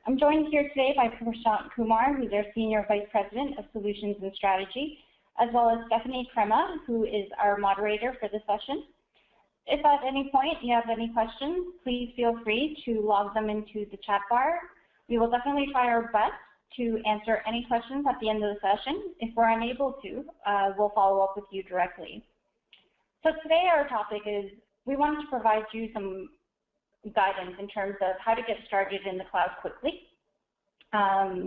I'm joined here today by Prashant Kumar, who's our Senior Vice President of Solutions and Strategy, as well as Stephanie Crema, who is our moderator for the session. If at any point you have any questions, please feel free to log them into the chat bar. We will definitely try our best to answer any questions at the end of the session. If we're unable to, we'll follow up with you directly. So today our topic is, we wanted to provide you some guidance in terms of how to get started in the cloud quickly.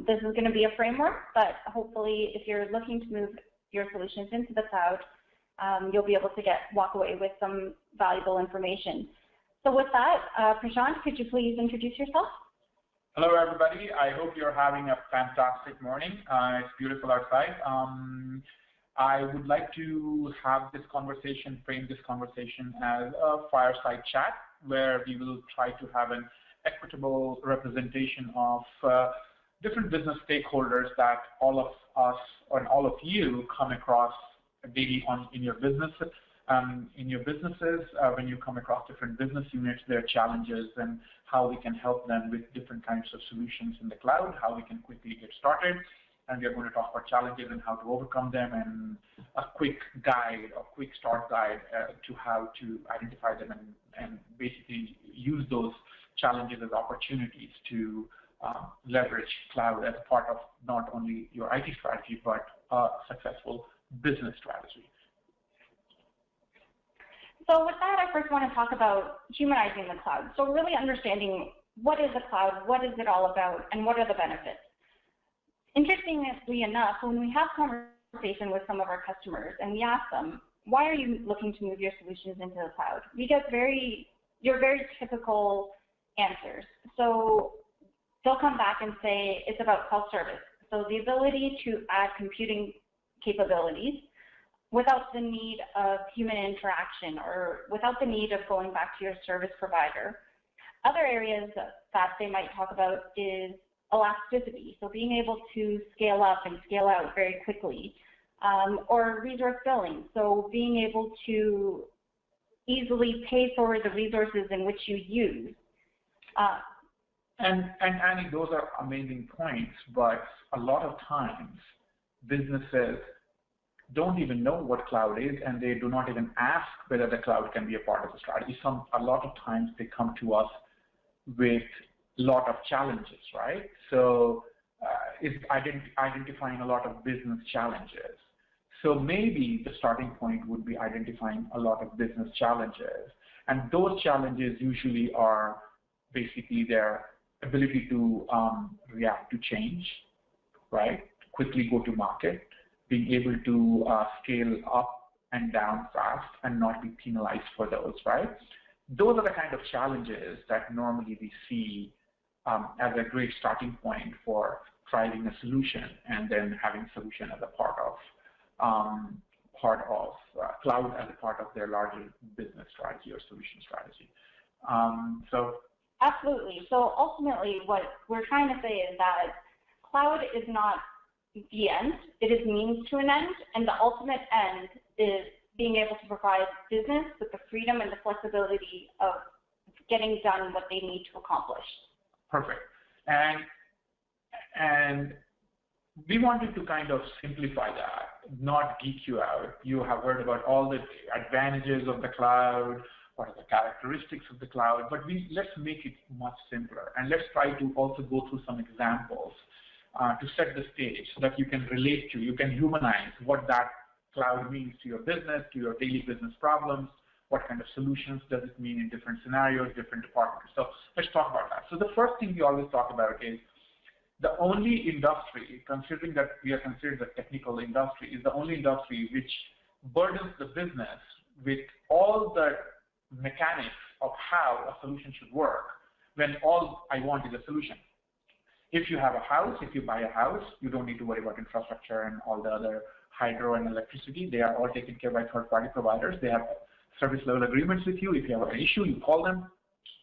This is going to be a framework, but hopefully if you're looking to move your solutions into the cloud, you'll be able to walk away with some valuable information. So with that, Prashant, could you please introduce yourself? Hello, everybody. I hope you're having a fantastic morning. It's beautiful outside. I would like to have this conversation, frame this conversation as a fireside chat, where we will try to have an equitable representation of different business stakeholders that all of us and all of you come across daily in your businesses. When you come across different business units, their challenges, and how we can help them with different kinds of solutions in the cloud, how we can quickly get started. And we are going to talk about challenges and how to overcome them, and a quick guide, a quick start guide to how to identify them and basically use those challenges as opportunities to leverage cloud as part of not only your IT strategy, but a successful business strategy. So with that, I first want to talk about humanizing the cloud. So really understanding what is the cloud, what is it all about, and what are the benefits. Interestingly enough, when we have conversation with some of our customers and we ask them, why are you looking to move your solutions into the cloud? We get your very typical answers. So they'll come back and say it's about self-service. So the ability to add computing capabilities without the need of human interaction or without the need of going back to your service provider. Other areas that they might talk about is elasticity, so being able to scale up and scale out very quickly, or resource billing, so being able to easily pay for the resources in which you use. And Annie, those are amazing points, but a lot of times businesses don't even know what cloud is, and they do not even ask whether the cloud can be a part of the strategy. A lot of times they come to us with a lot of challenges, right? So it's identifying a lot of business challenges. So maybe the starting point would be identifying a lot of business challenges. And those challenges usually are basically their ability to react to change, right? Quickly go to market, being able to scale up and down fast and not be penalized for those, right? Those are the kind of challenges that normally we see as a great starting point for driving a solution, and then having solution as a part of cloud as a part of their larger business strategy or solution strategy. Absolutely. So ultimately, what we're trying to say is that cloud is not the end; it is means to an end, and the ultimate end is being able to provide business with the freedom and the flexibility of getting done what they need to accomplish. Perfect. And we wanted to kind of simplify that, not geek you out. You have heard about all the advantages of the cloud, what are the characteristics of the cloud, but let's make it much simpler, and let's try to also go through some examples to set the stage so that you can relate to, you can humanize what that cloud means to your business, to your daily business problems. What kind of solutions does it mean in different scenarios, different departments? So let's talk about that. So the first thing we always talk about is the only industry, considering that we are considered a technical industry, is the only industry which burdens the business with all the mechanics of how a solution should work, when all I want is a solution. If you have a house, if you buy a house, you don't need to worry about infrastructure and all the other hydro and electricity. They are all taken care of by third-party providers. They have service level agreements with you. If you have an issue, you call them.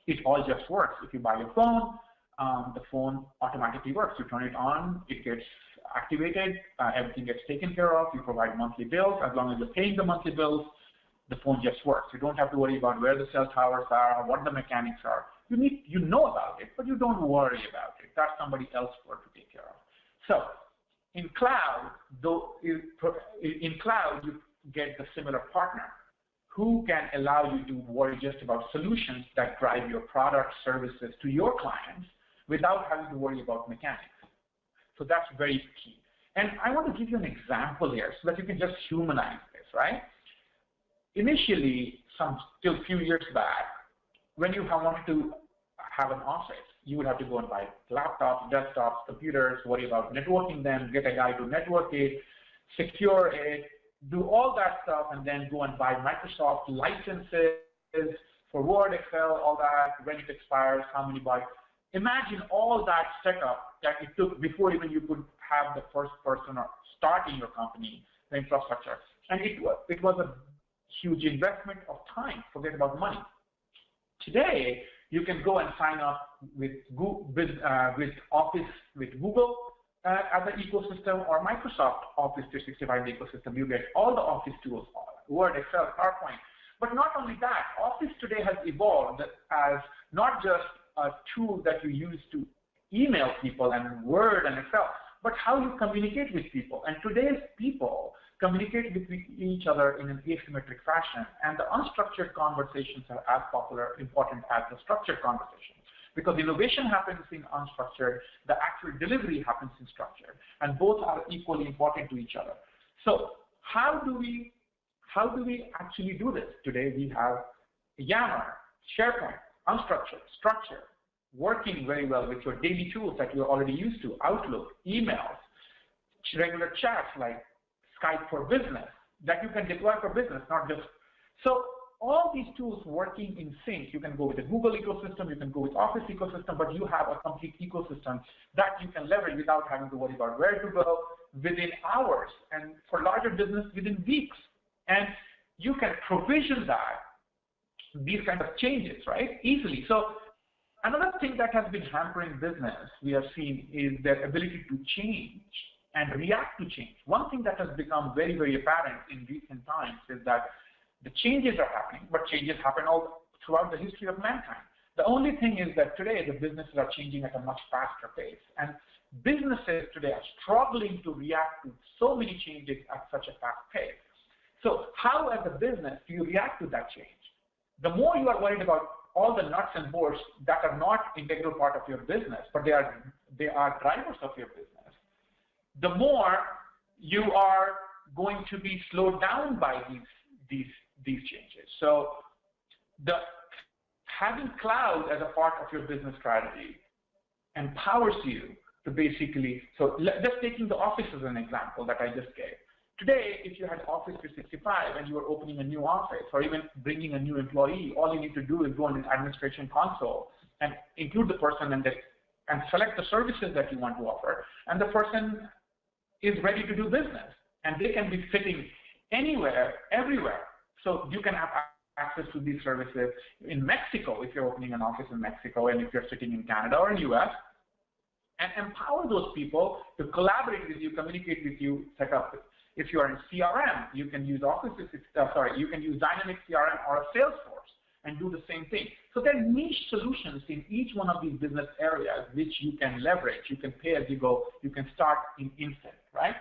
It all just works. If you buy a phone, the phone automatically works. You turn it on, it gets activated, everything gets taken care of. You provide monthly bills. As long as you're paying the monthly bills, the phone just works. You don't have to worry about where the cell towers are or what the mechanics are. You know about it, but you don't worry about it. That's somebody else's work to take care of. So in cloud, you get the similar partner who can allow you to worry just about solutions that drive your product services to your clients without having to worry about mechanics. So that's very key. And I want to give you an example here so that you can just humanize this, right? Initially, till a few years back, when you wanted to have an office, you would have to go and buy laptops, desktops, computers, worry about networking them, get a guy to network it, secure it, do all that stuff, and then go and buy Microsoft licenses for Word, Excel, all that, when it expires, how many bytes. Imagine all that setup that it took before even you could have the first person or starting your company, the infrastructure. And it was a huge investment of time, forget about money. Today, you can go and sign up with Office with Google as an ecosystem, or Microsoft Office 365 ecosystem. You get all the Office tools, Word, Excel, PowerPoint. But not only that, Office today has evolved as not just a tool that you use to email people and Word and Excel, but how you communicate with people. And today's people communicate with each other in an asymmetric fashion. And the unstructured conversations are as important as the structured conversations. Because innovation happens in unstructured, the actual delivery happens in structured. And both are equally important to each other. So how do we actually do this? Today we have Yammer, SharePoint, unstructured, structured, working very well with your daily tools that you're already used to, Outlook, emails, regular chats like Skype for business that you can deploy for business, not just. So all these tools working in sync. You can go with the Google ecosystem, you can go with Office ecosystem, but you have a complete ecosystem that you can leverage without having to worry about where to go within hours, and for larger business within weeks. And you can provision these kind of changes, right, easily. So another thing that has been hampering business, we have seen, is their ability to change and react to change. One thing that has become very, very apparent in recent times is that the changes are happening, but changes happen all throughout the history of mankind. The only thing is that today the businesses are changing at a much faster pace, and businesses today are struggling to react to so many changes at such a fast pace. So how, as a business, do you react to that change? The more you are worried about all the nuts and bolts that are not integral part of your business, but they are drivers of your business, the more you are going to be slowed down by these changes. So having cloud as a part of your business strategy empowers you to basically, so just taking the Office as an example that I just gave. Today, if you had Office 365 and you were opening a new office or even bringing a new employee, all you need to do is go in the administration console and include the person and select the services that you want to offer, and the person is ready to do business. And they can be sitting anywhere, everywhere. So you can have access to these services in Mexico if you're opening an office in Mexico, and if you're sitting in Canada or in the US, and empower those people to collaborate with you, communicate with you, set up. If you are in CRM, you can use you can use Dynamic CRM or a Salesforce and do the same thing. So there are niche solutions in each one of these business areas which you can leverage. You can pay as you go. You can start in instant, right?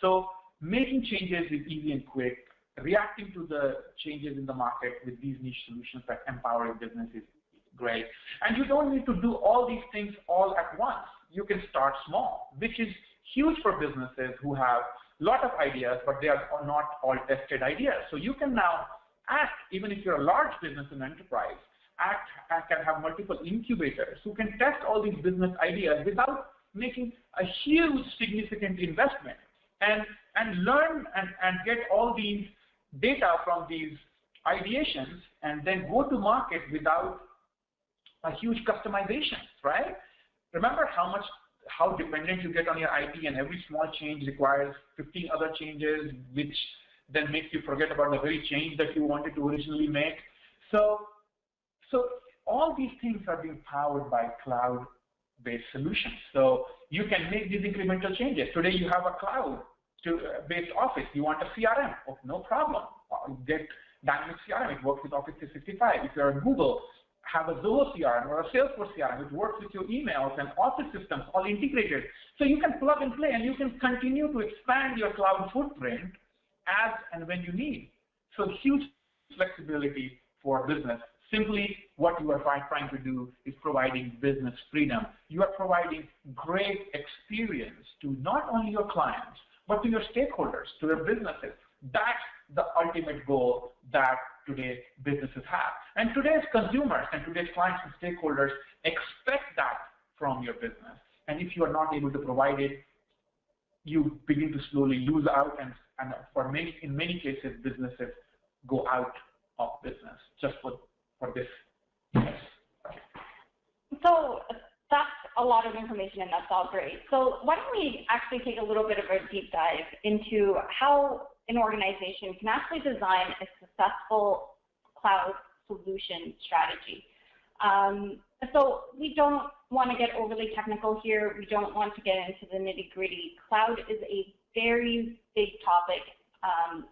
So making changes is easy and quick. Reacting to the changes in the market with these niche solutions that empower your business is great. And you don't need to do all these things all at once. You can start small, which is huge for businesses who have a lot of ideas, but they are not all tested ideas. So you can now act, even if you're a large business and enterprise, act and can have multiple incubators who can test all these business ideas without making a huge significant investment, and learn and get all these data from these ideations and then go to market without a huge customization, right? Remember how dependent you get on your IP, and every small change requires 15 other changes, which then makes you forget about the very change that you wanted to originally make. So all these things are being powered by cloud-based solutions. So you can make these incremental changes. Today you have a cloud-based office. You want a CRM? Oh, no problem. Get Dynamic CRM. It works with Office 365. If you're at Google, have a Zoho CRM or a Salesforce CRM, which works with your emails and office systems all integrated. So you can plug and play, and you can continue to expand your cloud footprint as and when you need. So huge flexibility for business. Simply what you are trying to do is providing business freedom. You are providing great experience to not only your clients, but to your stakeholders, to your businesses. That's the ultimate goal that today businesses have. And today's consumers and today's clients and stakeholders expect that from your business. And if you are not able to provide it, you begin to slowly lose out, and in many cases, businesses go out of business just for this. Yes. So that's a lot of information, and that's all great. So why don't we actually take a little bit of a deep dive into how an organization can actually design a successful cloud solution strategy. So we don't want to get overly technical here. We don't want to get into the nitty-gritty. Cloud is a very big topic,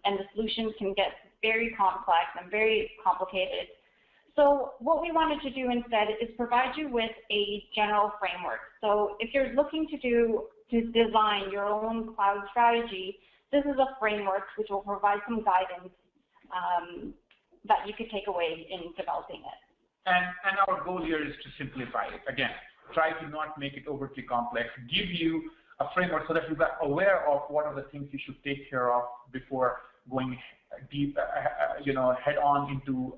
and the solutions can get very complex and very complicated. So what we wanted to do instead is provide you with a general framework. So if you're looking to design your own cloud strategy, this is a framework which will provide some guidance that you could take away in developing it. And our goal here is to simplify it. Again, try to not make it overly complex. Give you a framework so that you are aware of what are the things you should take care of before going deep, head on into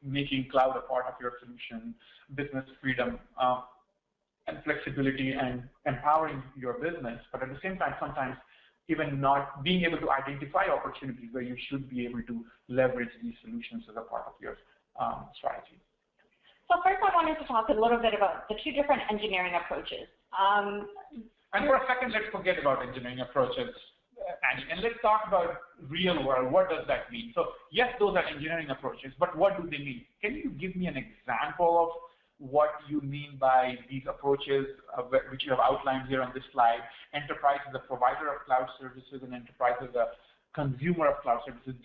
making cloud a part of your solution, business freedom, and flexibility, and empowering your business. But at the same time, sometimes even not being able to identify opportunities where you should be able to leverage these solutions as a part of your strategy. So first I wanted to talk a little bit about the two different engineering approaches. And for a second, let's forget about engineering approaches, Annie, and let's talk about real world. What does that mean? So yes, those are engineering approaches, but what do they mean? Can you give me an example of what you mean by these approaches, which you have outlined here on this slide? Enterprise is a provider of cloud services, and enterprise is a consumer of cloud services.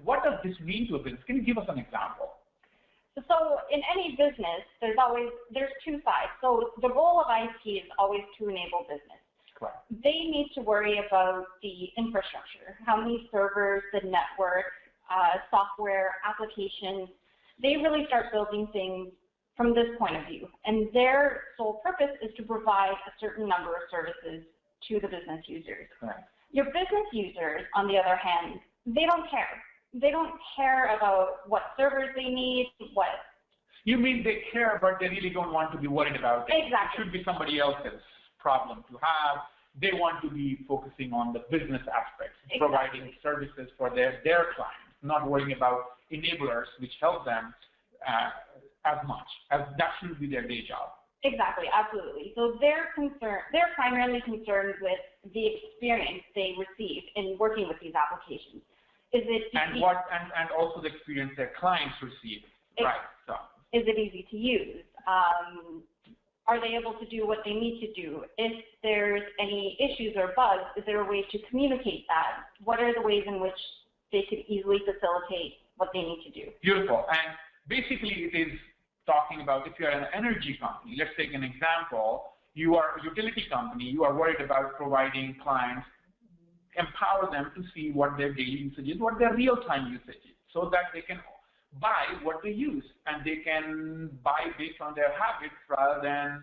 What does this mean to a business? Can you give us an example? So in any business, there's two sides. So the role of IT is always to enable business. Correct. They need to worry about the infrastructure, how many servers, the network, software, applications. They really start building things from this point of view. And their sole purpose is to provide a certain number of services to the business users. Correct. Your business users, on the other hand, they don't care. They don't care about what servers they need, what. You mean they care, but they really don't want to be worried about it. Exactly. It should be somebody else's problem to have. They want to be focusing on the business aspects, Exactly. Providing services for their clients, not worrying about enablers, which help them as much, as that should be their day job. Exactly, absolutely. So they're primarily concerned with the experience they receive in working with these applications. Is it easy? And also the experience their clients receive. Right. So. Is it easy to use? Are they able to do what they need to do? If there's any issues or bugs, is there a way to communicate that? What are the ways in which they could easily facilitate what they need to do? Beautiful. And basically it is talking about if you're an energy company, let's take an example, you are a utility company, you are worried about providing clients, empower them to see what their daily usage is, what their real-time usage is, so that they can buy what they use, and they can buy based on their habits rather than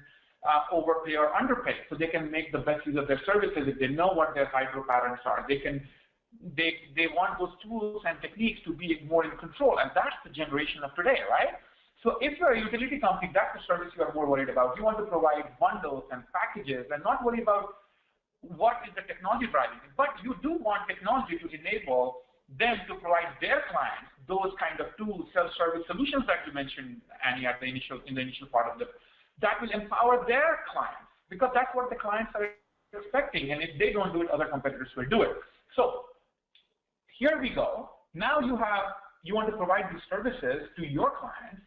overpay or underpay. So they can make the best use of their services if they know what their hydro patterns are. They want those tools and techniques to be more in control, and that's the generation of today, right? So if you're a utility company, that's the service you are more worried about. You want to provide bundles and packages and not worry about what is the technology driving it. But you do want technology to enable them to provide their clients those kind of tools, self-service solutions that you mentioned, Annie, in the initial part of that will empower their clients, because that's what the clients are expecting. And if they don't do it, other competitors will do it. So here we go. Now you want to provide these services to your clients.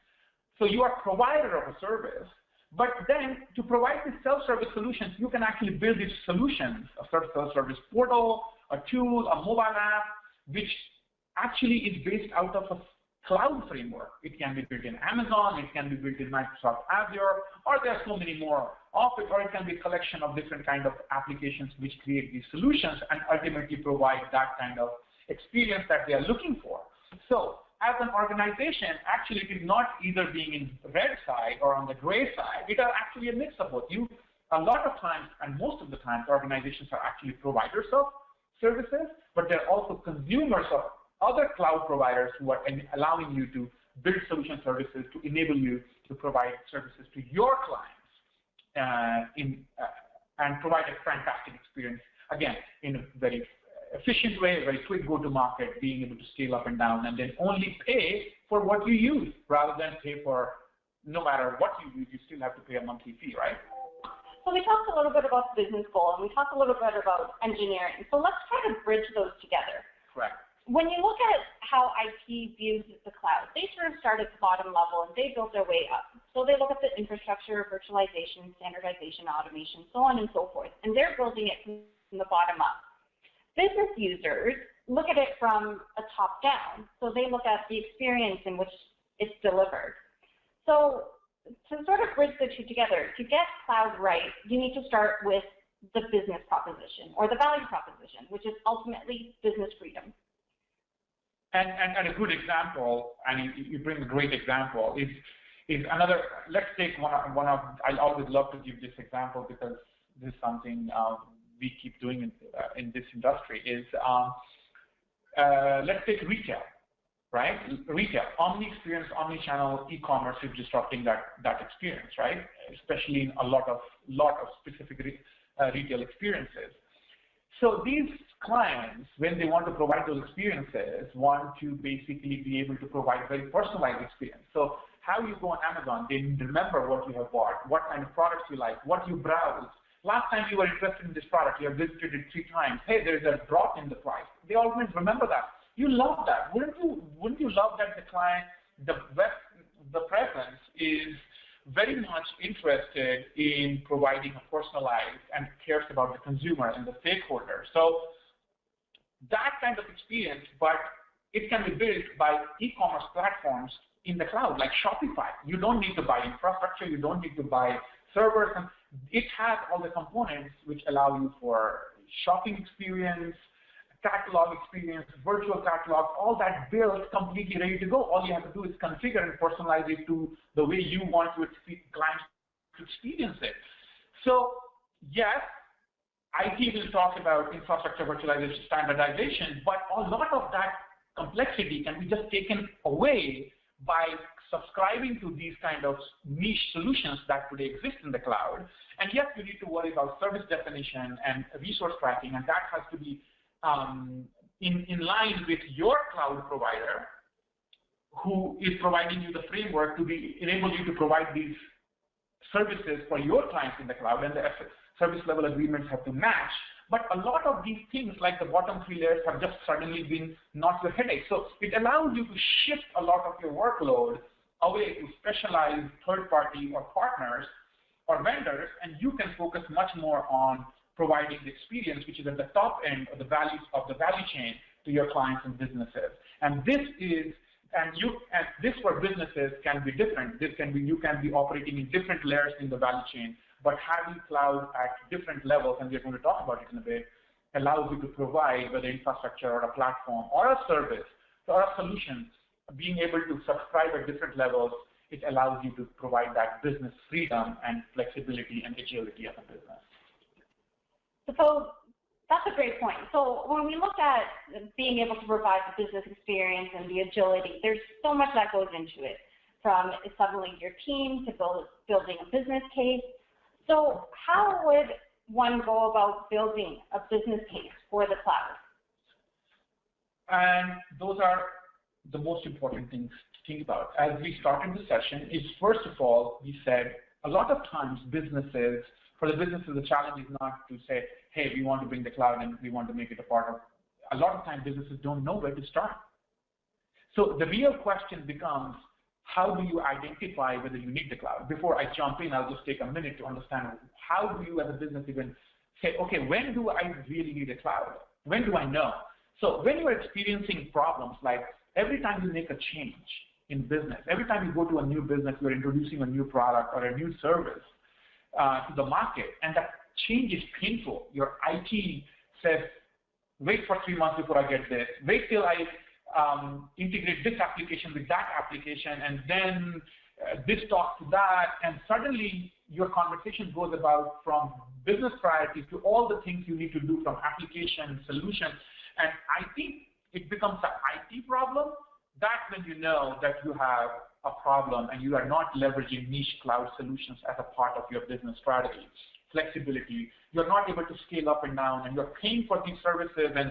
So you are a provider of a service, but then to provide these self-service solutions, you can actually build these solutions, a self-service portal, a tool, a mobile app, which actually is based out of cloud framework. It can be built in Amazon, it can be built in Microsoft Azure, or there are so many more of it, or it can be a collection of different kind of applications which create these solutions and ultimately provide that kind of experience that they are looking for. So as an organization, actually it is not either being in the red side or on the gray side. It is actually a mix of both. A lot of times, and most of the times, organizations are actually providers of services, but they're also consumers of other cloud providers who are allowing you to build solution services to enable you to provide services to your clients and provide a fantastic experience, again, in a very efficient way, a very quick go-to-market, being able to scale up and down, and then only pay for what you use rather than pay for no matter what you use, you still have to pay a monthly fee, right? So we talked a little bit about business goal, and we talked a little bit about engineering. So let's try to bridge those together. Correct. When you look at how IT views the cloud, they sort of start at the bottom level and they build their way up. So they look at the infrastructure, virtualization, standardization, automation, so on and so forth, and they're building it from the bottom up. Business users look at it from a top down. So they look at the experience in which it's delivered. So to sort of bridge the two together, to get cloud right, you need to start with the business proposition or the value proposition, which is ultimately business freedom. And a good example, and you bring a great example, is another, let's take one of, I always love to give this example because this is something we keep doing in this industry, is let's take retail. Right? Retail, omni-experience, omni-channel, e-commerce is disrupting that experience, right? Especially in a lot of specific retail experiences. So these clients, when they want to provide those experiences, want to basically be able to provide very personalized experience. So how you go on Amazon, they remember what you have bought, what kind of products you like, what you browse. Last time you were interested in this product, you have visited it 3 times. Hey, there's a drop in the price. They always remember that. You love that. Wouldn't you love that the client, the presence is very much interested in providing a personalized and cares about the consumer and the stakeholder. So that kind of experience, but it can be built by e-commerce platforms in the cloud, like Shopify. You don't need to buy infrastructure. You don't need to buy servers. And it has all the components which allow you for shopping experience, catalog experience, virtual catalog, all that built completely ready to go. All you have to do is configure and personalize it to the way you want your clients to experience it. So yes, IT will talk about infrastructure, virtualization, standardization, but a lot of that complexity can be just taken away by subscribing to these kind of niche solutions that today exist in the cloud. And yes, you need to worry about service definition and resource tracking, and that has to be in line with your cloud provider, who is providing you the framework to enable you to provide these services for your clients in the cloud, and the service level agreements have to match. But a lot of these things, like the bottom 3 layers, have just suddenly been not your headache. So it allows you to shift a lot of your workload away to specialized third-party or partners or vendors, and you can focus much more on providing the experience, which is at the top end of the value chain to your clients and businesses. And this is, and this for businesses can be different. This can be, you can be operating in different layers in the value chain, but having cloud at different levels, and we're going to talk about it in a bit, allows you to provide, whether infrastructure or a platform or a service or a solution, being able to subscribe at different levels, it allows you to provide that business freedom and flexibility and agility of a business. So that's a great point. So when we look at being able to provide the business experience and the agility, there's so much that goes into it, from assembling your team to building a business case. So how would one go about building a business case for the cloud? And those are the most important things to think about. As we started the session, is first of all, we said a lot of times businesses, for the businesses, the challenge is not to say, hey, we want to bring the cloud and we want to make it a part of. A lot of times businesses don't know where to start. So the real question becomes, how do you identify whether you need the cloud? Before I jump in, I'll just take a minute to understand, how do you as a business even say, okay, when do I really need a cloud? When do I know? So when you are experiencing problems like every time you make a change in business, every time you go to a new business, you're introducing a new product or a new service to the market, and that change is painful. Your IT says, wait for 3 months before I get this. Wait till I integrate this application with that application, and then this talks to that, and suddenly your conversation goes about from business priorities to all the things you need to do from application, solution, and I think it becomes an IT problem. That's when you know that you have a problem and you are not leveraging niche cloud solutions as a part of your business strategy. Flexibility, you're not able to scale up and down, and you're paying for these services, and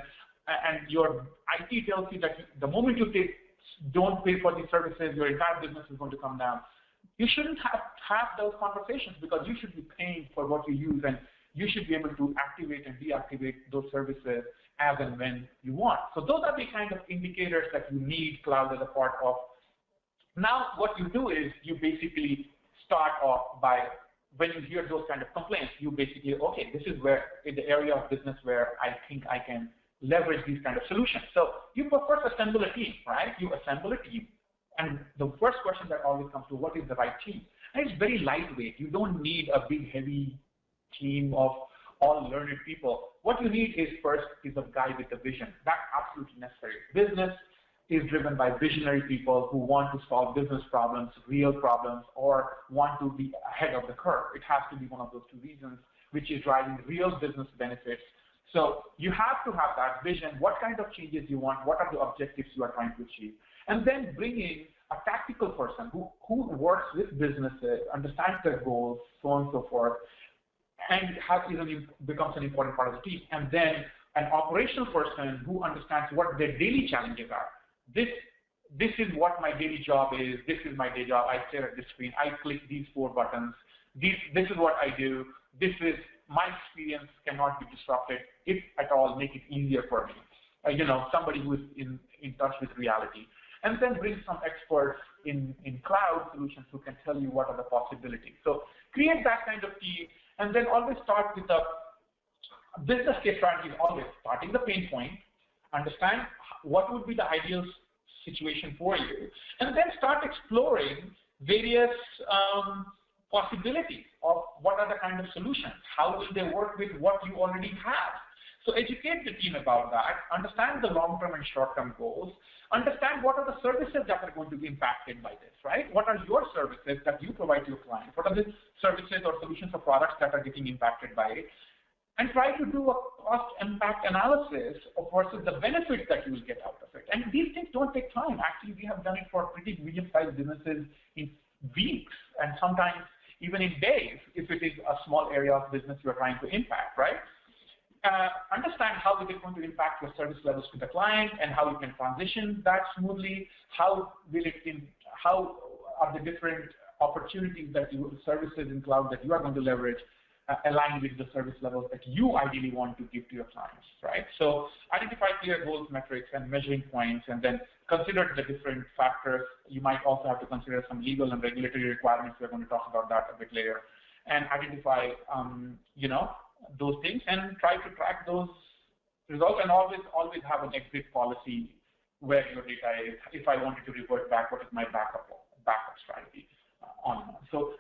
your IT tells you that the moment you don't pay for these services, your entire business is going to come down. You shouldn't have those conversations, because you should be paying for what you use, and you should be able to activate and deactivate those services as and when you want. So those are the kind of indicators that you need cloud as a part of. Now what you do is you basically start off by, when you hear those kind of complaints, you basically, okay, this is where, in the area of business where I think I can leverage these kind of solutions. So you first assemble a team, right? You assemble a team, and the first question that always comes to, what is the right team? And it's very lightweight. You don't need a big, heavy team of all learned people. What you need is first is a guy with a vision. That's absolutely necessary. Business is driven by visionary people who want to solve business problems, real problems, or want to be ahead of the curve. It has to be one of those two reasons, which is driving real business benefits. So you have to have that vision, what kind of changes you want, what are the objectives you are trying to achieve, and then bringing a tactical person who works with businesses, understands their goals, so on and so forth, and becomes an important part of the team. And then an operational person who understands what their daily challenges are. This is what my daily job is. This is my day job. I stare at the screen. I click these 4 buttons. This is what I do. This is my experience cannot be disrupted. If at all, make it easier for me. Somebody who is in touch with reality. And then bring some experts in cloud solutions who can tell you what are the possibilities. So create that kind of team, and then always start with the business case strategy. Is always starting the pain point, understand what would be the ideal situation for you, and then start exploring various possibilities of what are the kind of solutions. How will they work with what you already have? So educate the team about that, understand the long-term and short-term goals, understand what are the services that are going to be impacted by this, right? What are your services that you provide to your clients? What are the services or solutions or products that are getting impacted by it? And try to do a cost impact analysis of versus the benefits that you will get out of it. And these things don't take time. Actually, we have done it for pretty medium-sized businesses in weeks, and sometimes even in days, if it is a small area of business you're trying to impact, right? Understand how it is going to impact your service levels to the client and how you can transition that smoothly. How are the different opportunities that services in cloud that you are going to leverage align with the service levels that you ideally want to give to your clients, right? So identify clear goals, metrics, and measuring points, and then consider the different factors. You might also have to consider some legal and regulatory requirements. We're going to talk about that a bit later. And identify, those things, and try to track those results, and always have an exit policy where your data is. If I wanted to revert back, what is my backup strategy on? So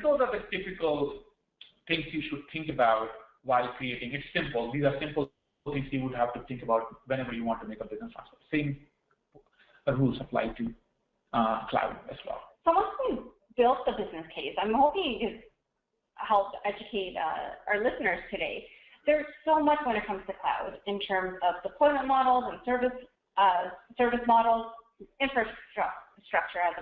those are the typical things you should think about while creating. It's simple. These are simple things you would have to think about whenever you want to make a business transfer. Same rules apply to cloud as well. So once we built the business case, I'm hoping you can help educate our listeners today. There's so much when it comes to cloud in terms of deployment models and service models, infrastructure as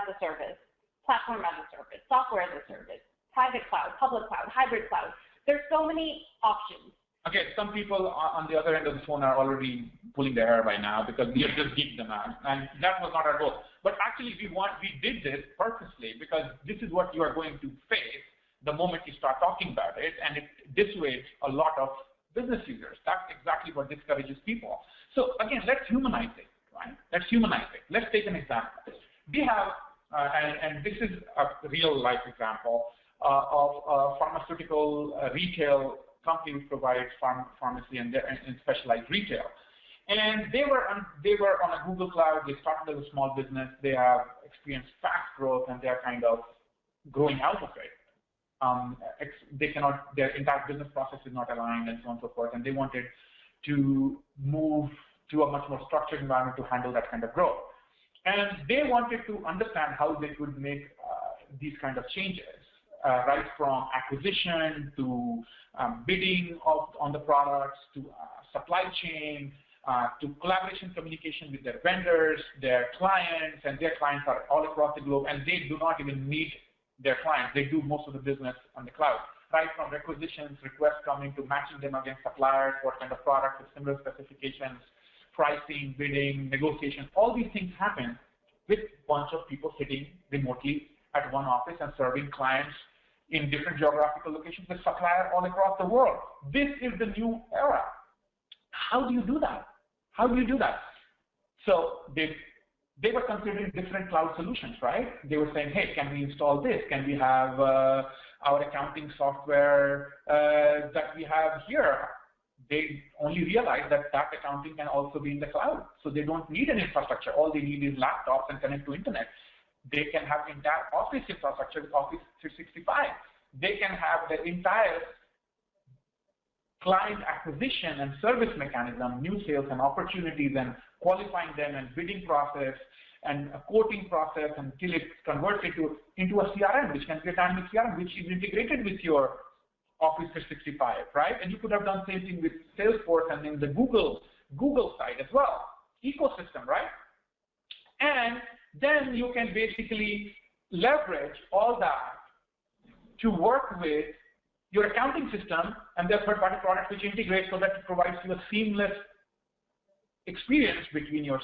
a service, platform as a service, software as a service, private cloud, public cloud, hybrid cloud. There's so many options. Okay, some people on the other end of the phone are already pulling their hair by now because we have just geeked them out, and that was not our goal. But actually, we did this purposely because this is what you are going to face the moment you start talking about it, and it dissuades a lot of business users. That's exactly what discourages people. So again, let's humanize it, right? Let's humanize it. Let's take an example. We have, and this is a real life example of a pharmaceutical retail company which provides pharmacy and specialized retail. And they were on a Google Cloud. They started as a small business. They have experienced fast growth, and they are kind of growing out of it. Their entire business process is not aligned, and so on and so forth. And they wanted to move to a much more structured environment to handle that kind of growth. And they wanted to understand how they could make these kind of changes, right from acquisition to bidding on the products to supply chain, to collaboration communication with their vendors, their clients, and their clients are all across the globe, and they do not even meet their clients. They do most of the business on the cloud, right from requisitions, requests coming to matching them against suppliers, what kind of products with similar specifications, pricing, bidding, negotiation. All these things happen with a bunch of people sitting remotely at one office and serving clients in different geographical locations with suppliers all across the world. This is the new era. How do you do that? How do you do that? So they were considering different cloud solutions, right? They were saying, hey, can we install this? Can we have our accounting software that we have here? They only realized that accounting can also be in the cloud. So they don't need an infrastructure. All they need is laptops and connect to internet. They can have entire Office infrastructure with Office 365. They can have the entire client acquisition and service mechanism, new sales and opportunities and qualifying them and bidding process and a quoting process until it's converted into a CRM, which can be a dynamic CRM, which is integrated with your Office 365, right? And you could have done the same thing with Salesforce and in the Google side as well, ecosystem, right? And then you can basically leverage all that to work with your accounting system and their third-party products which integrate so that it provides you a seamless experience between your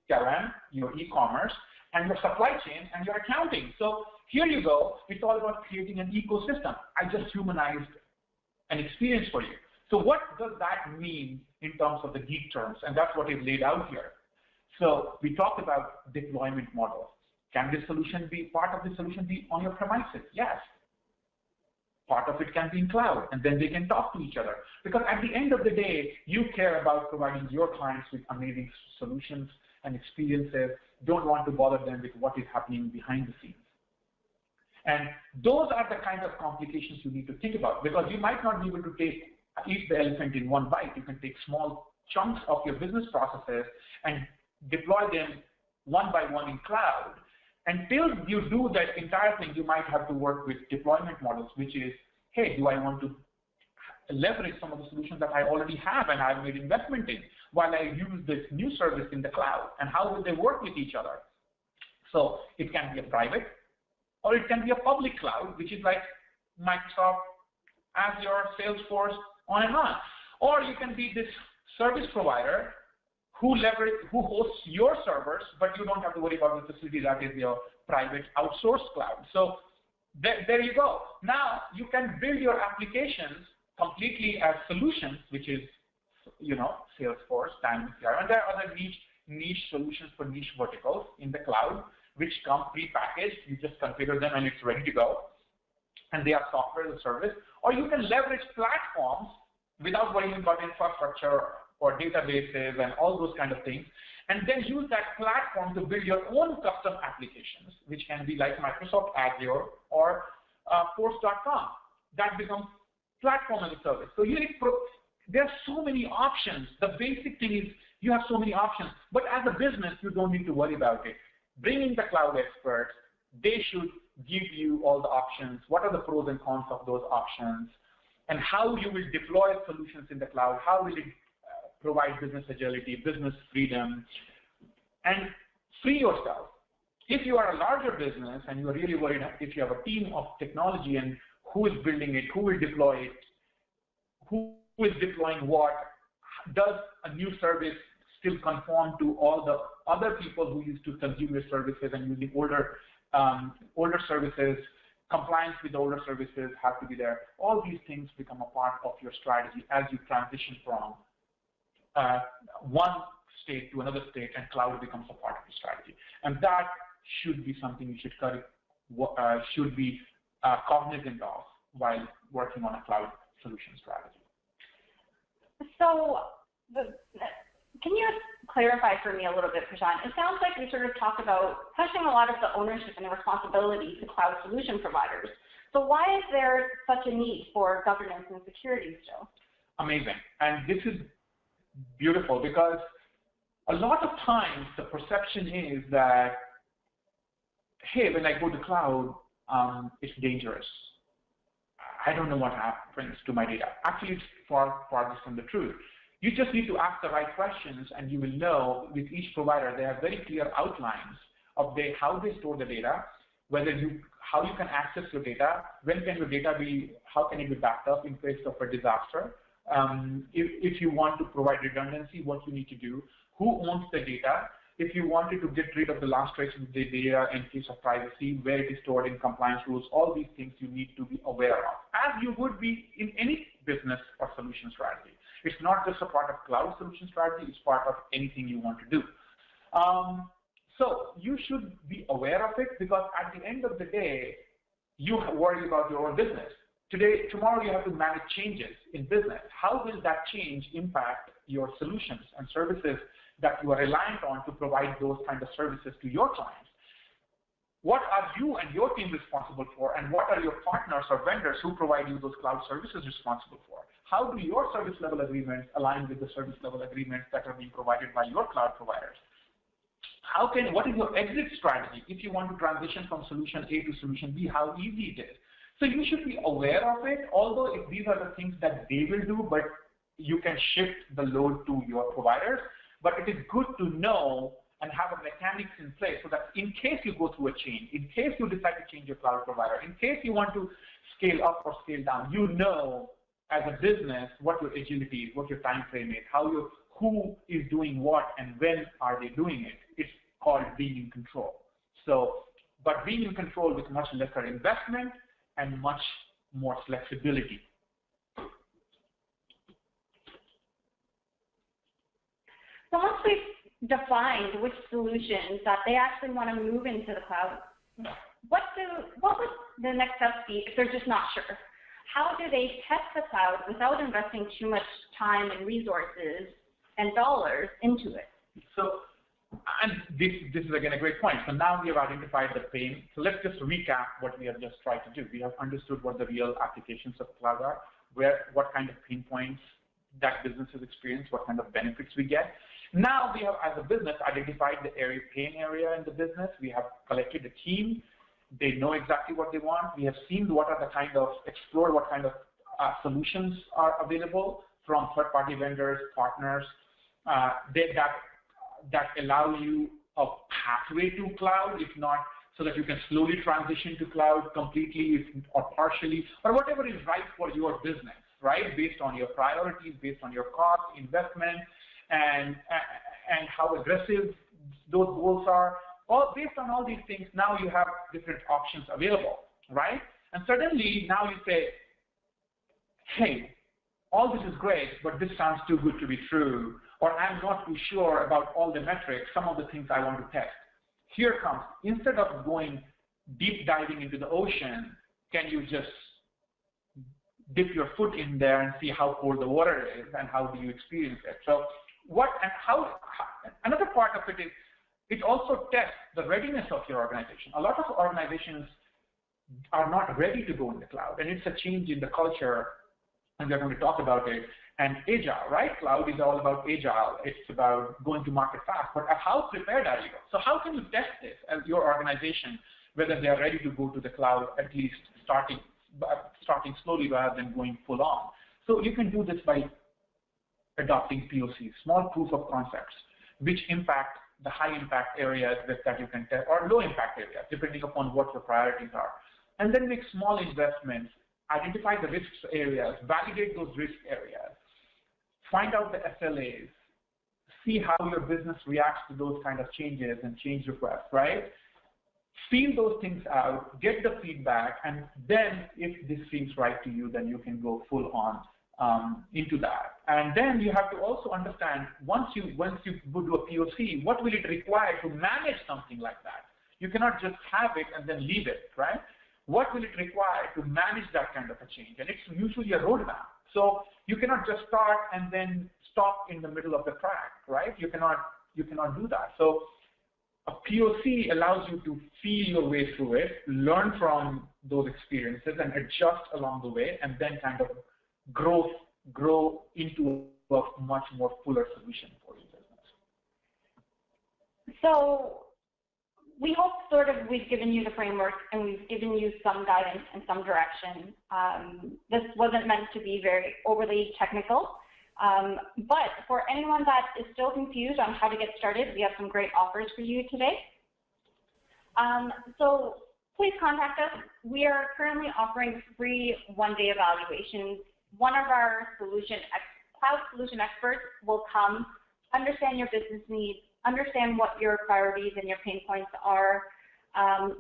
CRM, your e-commerce, and your supply chain and your accounting. So here you go. It's all about creating an ecosystem. I just humanized an experience for you. So what does that mean in terms of the geek terms? And that's what is laid out here. So we talked about deployment models. Can this solution be, part of the solution be on your premises? Yes. Part of it can be in cloud, and then they can talk to each other. Because at the end of the day, you care about providing your clients with amazing solutions and experiences. Don't want to bother them with what is happening behind the scenes. And those are the kind of complications you need to think about, because you might not be able to eat the elephant in one bite. You can take small chunks of your business processes and deploy them one by one in cloud. Until you do that entire thing, you might have to work with deployment models, which is, hey, do I want to leverage some of the solutions that I already have and I've made investment in while I use this new service in the cloud? And how will they work with each other? So it can be a private, or it can be a public cloud, which is like Microsoft, Azure, Salesforce, on and on. Or you can be this service provider who hosts your servers, but you don't have to worry about the facility that is your private outsourced cloud. So there you go. Now you can build your applications completely as solutions, which is, Salesforce, Dynamics CRM, and there are other niche solutions for niche verticals in the cloud, which come pre-packaged. You just configure them and it's ready to go. And they are software as a service. Or you can leverage platforms without worrying about infrastructure or databases and all those kind of things, and then use that platform to build your own custom applications, which can be like Microsoft Azure or Force.com. That becomes platform as a service. So there are so many options. The basic thing is you have so many options, but as a business, you don't need to worry about it. Bring in the cloud experts. They should give you all the options. What are the pros and cons of those options? And how you will deploy solutions in the cloud. How will it provide business agility, business freedom, and free yourself. If you are a larger business and you are really worried if you have a team of technology and who is building it, who will deploy it, who is deploying what, does a new service still conform to all the other people who used to consume your services and using older services, compliance with older services have to be there. All these things become a part of your strategy as you transition from one state to another state, and cloud becomes a part of the strategy. And that should be something you should be cognizant of while working on a cloud solution strategy. So Can you clarify for me a little bit, Prashant? It sounds like we sort of talk about pushing a lot of the ownership and the responsibility to cloud solution providers. So why is there such a need for governance and security still? Amazing. And this is beautiful because a lot of times the perception is that, hey, when I go to cloud, it's dangerous. I don't know what happens to my data. Actually, it's far from the truth. You just need to ask the right questions, and you will know with each provider they have very clear outlines of how they store the data, how you can access your data, when can your data how can it be backed up in case of a disaster, if you want to provide redundancy, what you need to do, who owns the data, if you wanted to get rid of the last trace of the data in case of privacy, where it is stored in compliance rules, all these things you need to be aware of, as you would be in any business or solution strategy. It's not just a part of cloud solution strategy, it's part of anything you want to do. So you should be aware of it because at the end of the day, you worry about your own business. Tomorrow you have to manage changes in business. How will that change impact your solutions and services that you are reliant on to provide those kind of services to your clients? What are you and your team responsible for, and what are your partners or vendors who provide you those cloud services responsible for? How do your service level agreements align with the service level agreements that are being provided by your cloud providers? What is your exit strategy if you want to transition from solution A to solution B? How easy it is. So you should be aware of it, although if these are the things that they will do, but you can shift the load to your providers. But it is good to know and have a mechanics in place so that in case you go through a change, in case you decide to change your cloud provider, in case you want to scale up or scale down, you know as a business what your agility is, what your time frame is, who is doing what and when are they doing it. It's called being in control. So, but being in control with much lesser investment and much more flexibility. So once we've defined which solutions that they actually want to move into the cloud, what would the next steps be if they're just not sure? How do they test the cloud without investing too much time and resources and dollars into it? So, and this is again a great point. So now we have identified the pain. So let's just recap what we have just tried to do. We have understood what the real applications of cloud are, what kind of pain points that businesses experience, what kind of benefits we get. Now we have, as a business, identified the pain area in the business. We have collected a team. They know exactly what they want. We have seen explored what kind of solutions are available from third-party vendors, partners, that allow you a pathway to cloud, if not so that you can slowly transition to cloud completely or partially, or whatever is right for your business, right? Based on your priorities, based on your cost, investment, and how aggressive those goals are. Based on all these things, now you have different options available, right? And suddenly now you say, hey, all this is great, but this sounds too good to be true, or I'm not too sure about all the metrics, some of the things I want to test. Here comes, instead of going deep diving into the ocean, can you just dip your foot in there and see how cold the water is and how do you experience it? So another part of it is, it also tests the readiness of your organization. A lot of organizations are not ready to go in the cloud, and it's a change in the culture, and we're going to talk about it. And agile, right? Cloud is all about agile. It's about going to market fast. But how prepared are you? So how can you test this as your organization, whether they are ready to go to the cloud, at least starting slowly rather than going full on? So you can do this by adopting POCs, small proof of concepts, which impact the high impact areas that you can test, or low impact areas, depending upon what your priorities are. And then make small investments, identify the risks areas, validate those risk areas, find out the SLAs, see how your business reacts to those kind of changes and change requests, right? Feel those things out, get the feedback, and then if this seems right to you, then you can go full on into that. And then you have to also understand, once you go to a POC, what will it require to manage something like that? You cannot just have it and then leave it, right? What will it require to manage that kind of a change? And it's usually a roadmap. So you cannot just start and then stop in the middle of the track, right? You cannot do that. So a POC allows you to feel your way through it, learn from those experiences, and adjust along the way, and then kind of grow into a much more fuller solution for your business. So we hope we've given you the framework and we've given you some guidance and some direction. This wasn't meant to be very overly technical, but for anyone that is still confused on how to get started, we have some great offers for you today. So please contact us. We are currently offering free one-day evaluations. One of our cloud solution experts will come, understand your business needs, understand what your priorities and your pain points are.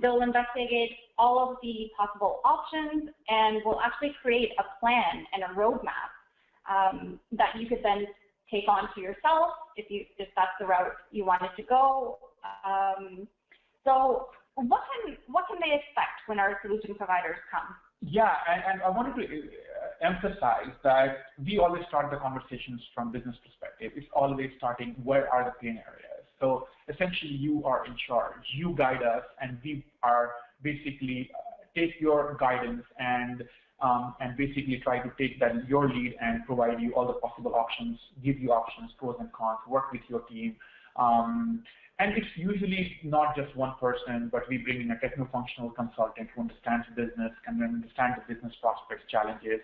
They'll investigate all of the possible options, and we'll actually create a plan and a roadmap that you could then take on to yourself if that's the route you wanted to go. So what can they expect when our solution providers come? Yeah, and I wanted to emphasize that we always start the conversations from business perspective. It's always starting, where are the pain areas? So essentially, you are in charge. You guide us, and we are basically take your guidance and basically try to take that your lead and provide you all the possible options, give you options, pros and cons, work with your team. And it's usually not just one person, but we bring in a techno-functional consultant who understands business, can understand the business prospects, challenges,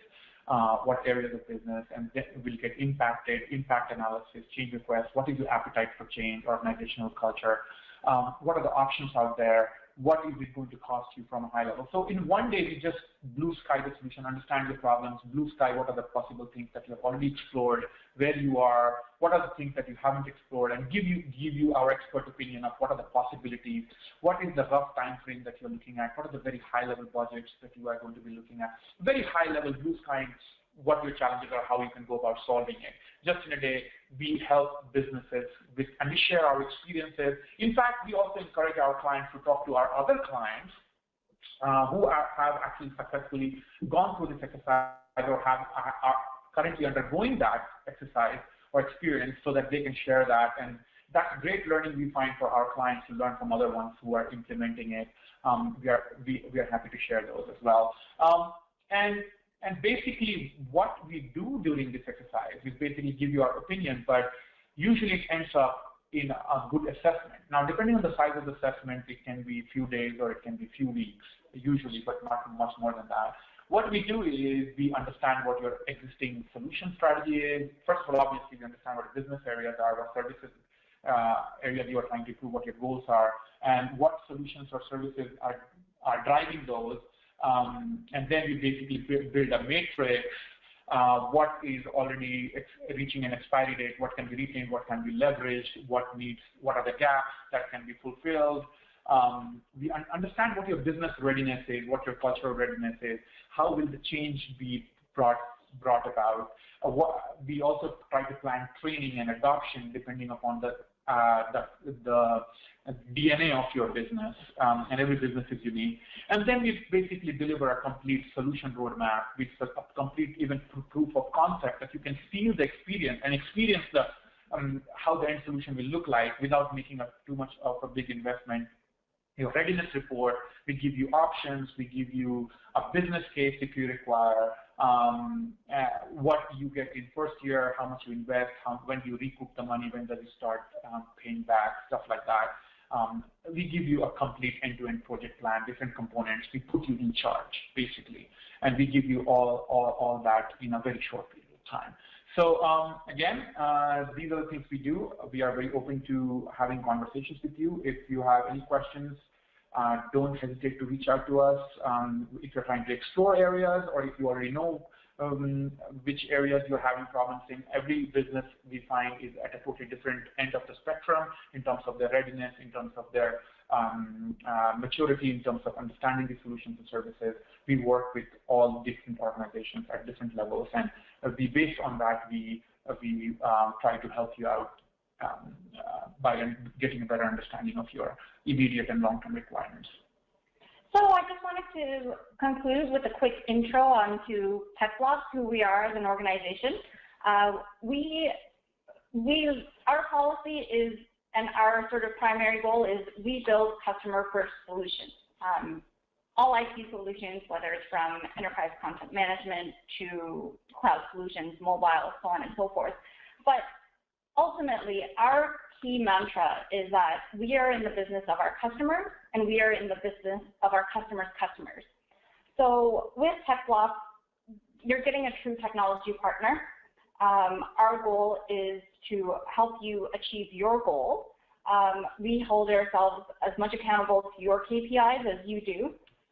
what areas of business, and then will get impacted, impact analysis, change requests, what is your appetite for change, organizational culture, what are the options out there, what is it going to cost you from a high level. So in one day, we just blue sky the solution, understand the problems, blue sky what are the possible things that you have already explored, where you are, what are the things that you haven't explored, and give you our expert opinion of what are the possibilities, what is the rough time frame that you're looking at, what are the very high level budgets that you are going to be looking at, very high level blue sky, what your challenges are, how you can go about solving it. Just in a day, we help businesses and we share our experiences. In fact, we also encourage our clients to talk to our other clients who have actually successfully gone through this exercise or are currently undergoing that exercise or experience, so that they can share that. And that's great learning we find for our clients to learn from other ones who are implementing it. We are happy to share those as well. And basically, what we do during this exercise is basically give you our opinion, but usually it ends up in a good assessment. Now, depending on the size of the assessment, it can be a few days or it can be a few weeks, usually, but not much more than that. What we do is we understand what your existing solution strategy is. First of all, obviously, we understand what business areas are, what services areas you are trying to improve, what your goals are, and what solutions or services are driving those. And then we basically build a matrix, what is already reaching an expiry date, what can be retained, what can be leveraged, what are the gaps that can be fulfilled. We understand what your business readiness is, what your cultural readiness is, how will the change be brought about. We also try to plan training and adoption depending upon the DNA of your business, and every business is unique. And then we basically deliver a complete solution roadmap with a complete even proof of concept that you can feel the experience and experience the how the end solution will look like without making too much of a big investment. Your readiness report, we give you options, we give you a business case if you require, what you get in first year, how much you invest, when do you recoup the money, when does it start paying back, stuff like that. We give you a complete end-to-end project plan, different components. We put you in charge, basically, and we give you all that in a very short period of time. So again, these are the things we do. We are very open to having conversations with you. If you have any questions, don't hesitate to reach out to us. If you're trying to explore areas, or if you already know which areas you're having problems in. Every business we find is at a totally different end of the spectrum in terms of their readiness, in terms of their maturity, in terms of understanding the solutions and services. We work with all different organizations at different levels, and based on that, we try to help you out by getting a better understanding of your immediate and long-term requirements. So I just want to like to conclude with a quick intro onto TechBlocks, who we are as an organization. Our policy is, and our sort of primary goal is, we build customer-first solutions. All IT solutions, whether it's from enterprise content management to cloud solutions, mobile, so on and so forth. But ultimately, our key mantra is that we are in the business of our customers, and we are in the business of our customers' customers. So with TechBlocks, you're getting a true technology partner. Our goal is to help you achieve your goal. We hold ourselves as much accountable to your KPIs as you do.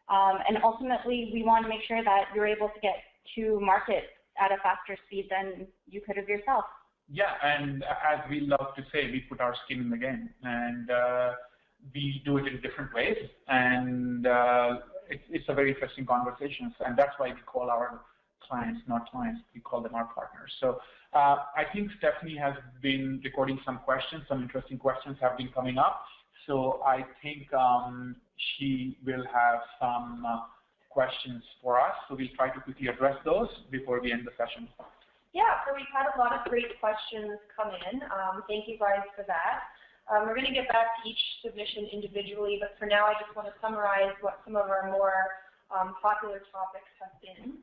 And ultimately, we want to make sure that you're able to get to market at a faster speed than you could have yourself. Yeah, and as we love to say, we put our skin in the game, and we do it in different ways, and it's a very interesting conversation, and that's why we call our clients not clients, we call them our partners. So I think Stephanie has been recording some questions, some interesting questions have been coming up, so I think she will have some questions for us, so we'll try to quickly address those before we end the session. Yeah, so we've had a lot of great questions come in. Thank you guys for that. We're going to get back to each submission individually, but for now I just want to summarize what some of our more popular topics have been.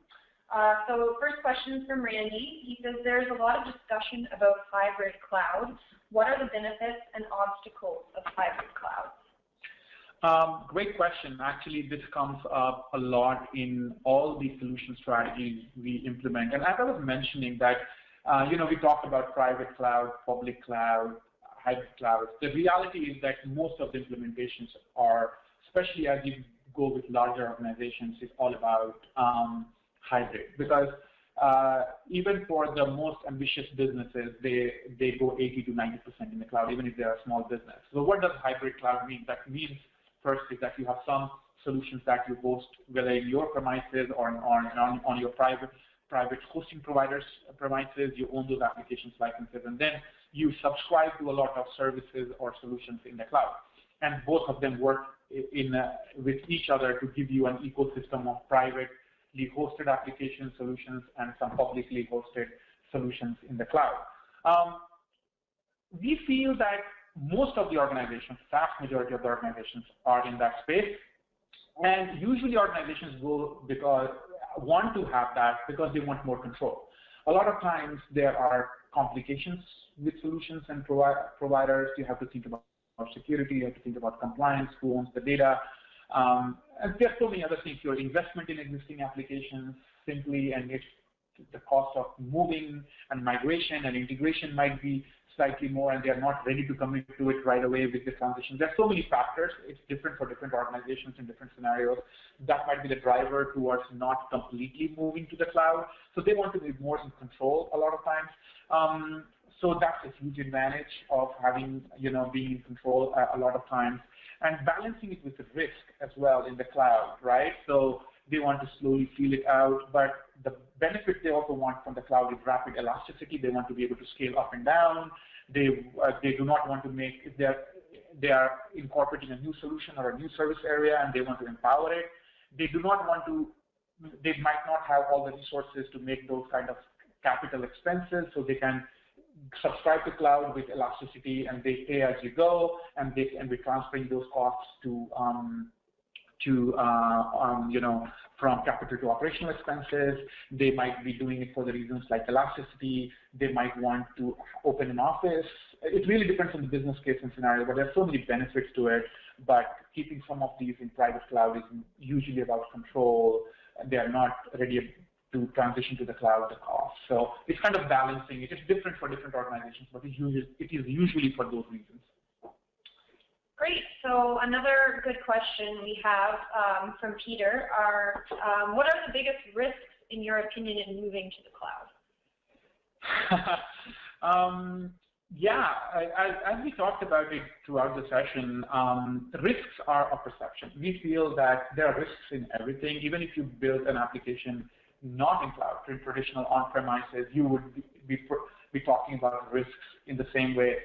So first question from Randy. He says there's a lot of discussion about hybrid cloud. What are the benefits and obstacles of hybrid cloud? Great question. Actually, this comes up a lot in all the solution strategies we implement. And as I was mentioning that, we talked about private cloud, public cloud, hybrid cloud. The reality is that most of the implementations are, especially as you go with larger organizations, is all about hybrid. Because even for the most ambitious businesses, they go 80 to 90% in the cloud, even if they're a small business. So what does hybrid cloud mean? That means first is that you have some solutions that you host, whether in your premises or on your private hosting providers' premises. You own those applications licenses, and then you subscribe to a lot of services or solutions in the cloud. And both of them work with each other to give you an ecosystem of privately hosted application solutions and some publicly hosted solutions in the cloud. We feel that most of the organizations, vast majority of the organizations, are in that space, and usually organizations want to have that because they want more control. A lot of times there are complications with solutions and providers. You have to think about security, you have to think about compliance, who owns the data, and there are so many other things. Your investment in existing applications simply, and if the cost of moving and migration and integration might be slightly more, and they are not ready to commit to it right away with the transition. There are so many factors. It's different for different organizations in different scenarios. That might be the driver towards not completely moving to the cloud. So they want to be more in control a lot of times. So that's a huge advantage of having, being in control a lot of times, and balancing it with the risk as well in the cloud, right? So they want to slowly feel it out, but the benefit they also want from the cloud is rapid elasticity. They want to be able to scale up and down. They do not want to make, if they are incorporating a new solution or a new service area and they want to empower it, they might not have all the resources to make those kind of capital expenses, so they can subscribe to cloud with elasticity, and they pay as you go, and they can be transferring those costs from capital to operational expenses. They might be doing it for the reasons like elasticity. They might want to open an office. It really depends on the business case and scenario, but there are so many benefits to it. But keeping some of these in private cloud is usually about control. They are not ready to transition to the cloud, the cost. So it's kind of balancing. It is different for different organizations, but it is usually for those reasons. Great. So another good question we have from Peter are, what are the biggest risks, in your opinion, in moving to the cloud? Yeah, as we talked about it throughout the session, risks are a perception. We feel that there are risks in everything. Even if you build an application not in cloud, in traditional on-premises, you would be talking about risks in the same way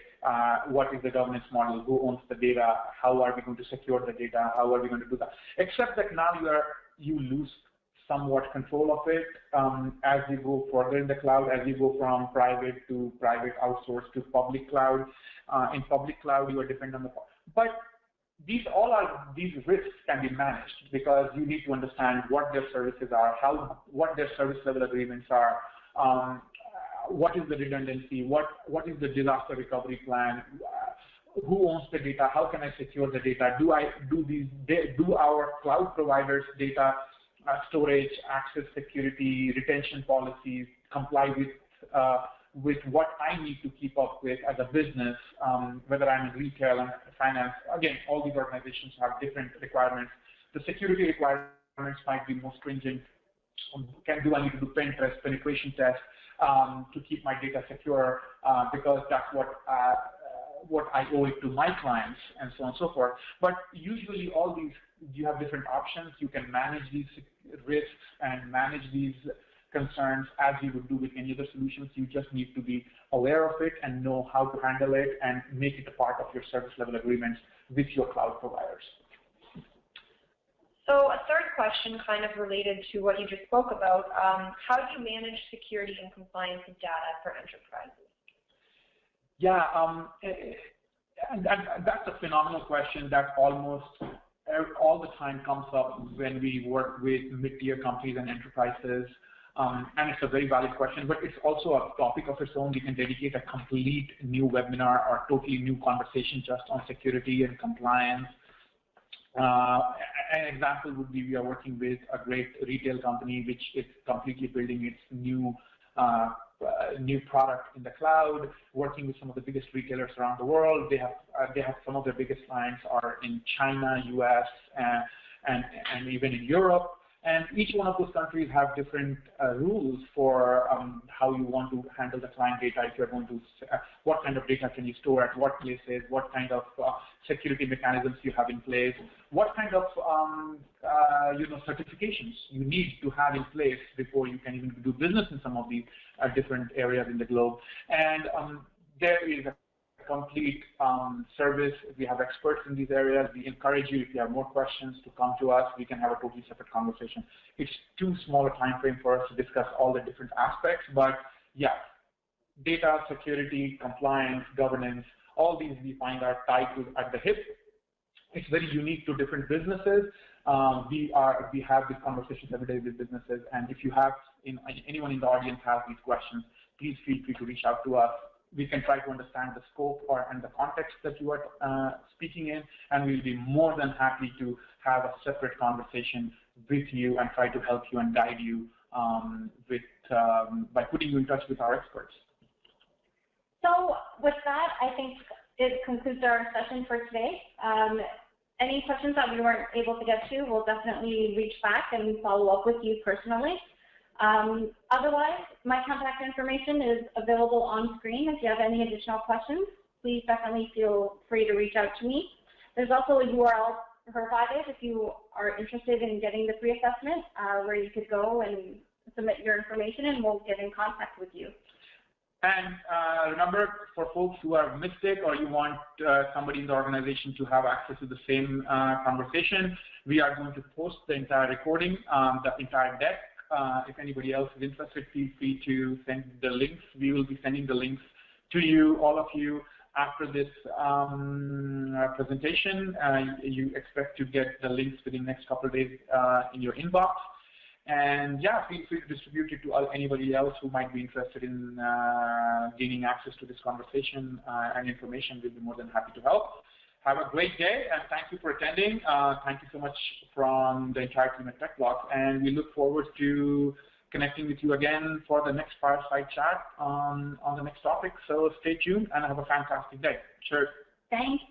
what is the governance model, who owns the data, how are we going to secure the data, how are we going to do that. Except that now you lose somewhat control of it as you go further in the cloud, as you go from private outsourced to public cloud. In public cloud, you are dependent on the, but these risks can be managed because you need to understand what their services are, what their service level agreements are, what is the redundancy, what is the disaster recovery plan, who owns the data, how can I secure the data, do our cloud providers data storage, access, security, retention policies comply with what I need to keep up with as a business, whether I'm in retail and finance. Again, all these organizations have different requirements. The security requirements might be more stringent. Do I need to do pen test, penetration test to keep my data secure because that's what I owe it to my clients, and so on and so forth. But usually all these, you have different options. You can manage these risks and manage these concerns as you would do with any other solutions. You just need to be aware of it and know how to handle it and make it a part of your service level agreements with your cloud providers. So a third question kind of related to what you just spoke about, how do you manage security and compliance of data for enterprises? Yeah, and that's a phenomenal question that almost all the time comes up when we work with mid-tier companies and enterprises. And it's a very valid question, but it's also a topic of its own. We can dedicate a complete new webinar or totally new conversation just on security and compliance. An example would be we are working with a great retail company which is completely building its new product in the cloud, working with some of the biggest retailers around the world. They have some of their biggest clients are in China, US, and even in Europe. And each one of those countries have different rules for how you want to handle the client data. If you're going to, what kind of data can you store at what places, what kind of security mechanisms you have in place, what kind of certifications you need to have in place before you can even do business in some of these different areas in the globe. And there is a complete service. We have experts in these areas. We encourage you, if you have more questions, to come to us. We can have a totally separate conversation. It's too small a time frame for us to discuss all the different aspects, but yeah, data, security, compliance, governance, all these we find are tied to at the hip. It's very unique to different businesses. We have these conversations every day with businesses, and if you have, anyone in the audience has these questions, please feel free to reach out to us. We can try to understand the scope and the context that you are speaking in, and we'll be more than happy to have a separate conversation with you and try to help you and guide you by putting you in touch with our experts. So with that, I think it concludes our session for today. Any questions that we weren't able to get to, we'll definitely reach back and follow up with you personally. Otherwise, my contact information is available on screen. If you have any additional questions, please definitely feel free to reach out to me. There's also a URL provided if you are interested in getting the free assessment where you could go and submit your information and we'll get in contact with you. And remember, for folks who have missed it or you want somebody in the organization to have access to the same conversation, we are going to post the entire recording, the entire deck. If anybody else is interested, feel free to send the links. We will be sending the links to you, all of you, after this presentation. You expect to get the links within the next couple of days in your inbox. And yeah, feel free to distribute it to anybody else who might be interested in gaining access to this conversation and information. We'll be more than happy to help. Have a great day, and thank you for attending. Thank you so much from the entire team at TechBlocks, and we look forward to connecting with you again for the next fireside chat on the next topic. So stay tuned and have a fantastic day. Cheers. Thanks.